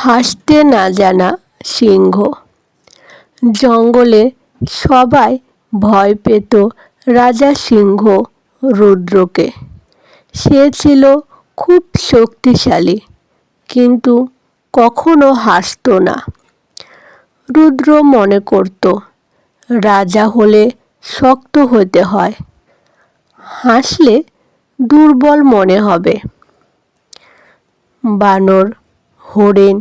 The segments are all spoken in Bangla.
হাসতে না জানা সিংহ। জঙ্গলে সবাই ভয় পেত রাজা সিংহ রুদ্রকে। সে ছিল খুব শক্তিশালী, কিন্তু কখনো হাসত না। রুদ্র মনে করত রাজা হলে শক্ত হতে হয়, হাসলে দুর্বল মনে হবে। বানর, হরিণ,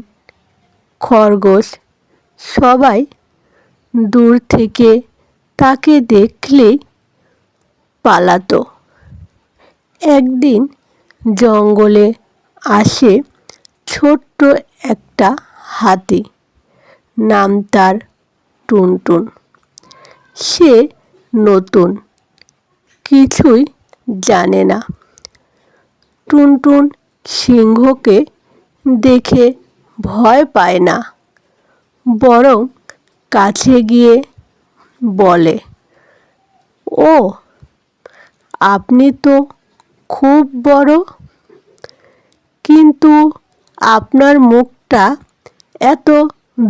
খরগোশ সবাই দূর থেকে তাকে দেখলেই পালাতো। একদিন জঙ্গলে আসে ছোট্ট একটা হাতি, নাম তার টুনটুন। সে নতুন, কিছুই জানে না। টুনটুন সিংহকে দেখে ভয় পায় না, বরং কাছে গিয়ে বলে, ও আপনি তো খুব বড়, কিন্তু আপনার মুখটা এত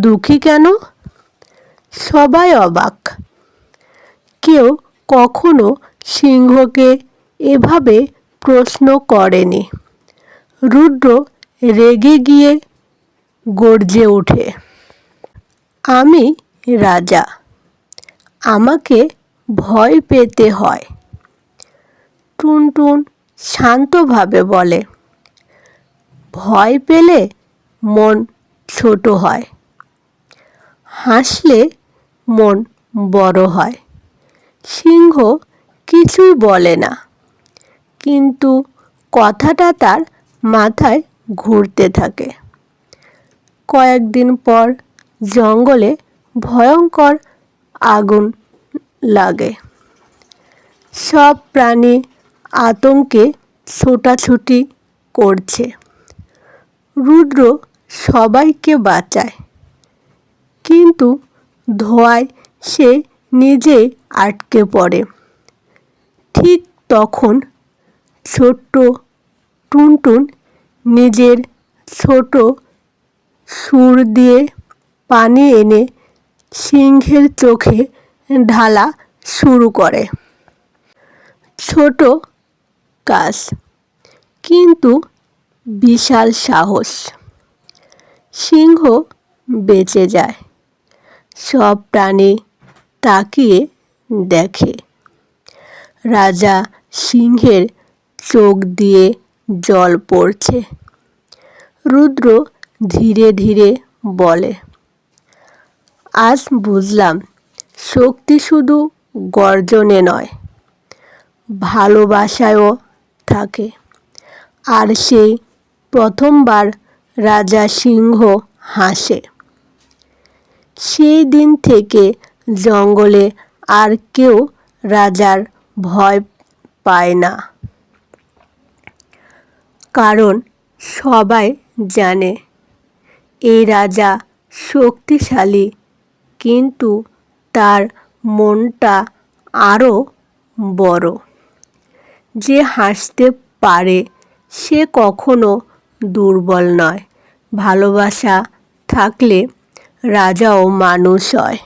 দুঃখী কেন? সবাই অবাক। কেউ কখনো সিংহকে এভাবে প্রশ্ন করেনি। রুদ্র রেগে গিয়ে গর্জে ওঠে, আমি রাজা, আমাকে ভয় পেতে হয়। টুনটুন শান্তভাবে বলে, ভয় পেলে মন ছোট হয়, হাসলে মন বড় হয়। সিংহ কিছুই বলে না, কিন্তু কথাটা তার মাথায় ঘুরতে থাকে। কয়েকদিন পর জঙ্গলে ভয়ঙ্কর আগুন লাগে। সব প্রাণী আতঙ্কে ছোটাছুটি করছে। রুদ্র সবাইকে বাঁচায়, কিন্তু ধোঁয়ায় সে নিজেই আটকে পড়ে। ঠিক তখন ছোট্ট টুনটুন নিজের ছোট সুর দিয়ে পানি এনে সিংহের চোখে ঢালা শুরু করে। ছোট কাজ, কিন্তু বিশাল সাহস। সিংহ বেঁচে যায়। সব প্রাণী তাকিয়ে দেখে। রাজা সিংহের চোখ দিয়ে জল পড়ছে। রুদ্র ধীরে ধীরে বলে, আজ বুঝলাম শক্তি শুধু গর্জনে নয়, ভালোবাসায়ও থাকে। আর সেই প্রথমবার রাজা সিংহ হাসে। সেই দিন থেকে জঙ্গলে আর কেউ রাজার ভয় পায় না, কারণ সবাই জানে এই রাজা শক্তিশালী, কিন্তু তার মনটা আরও বড়। যে হাসতে পারে সে কখনো দুর্বল নয়। ভালোবাসা থাকলে রাজাও মানুষ হয়।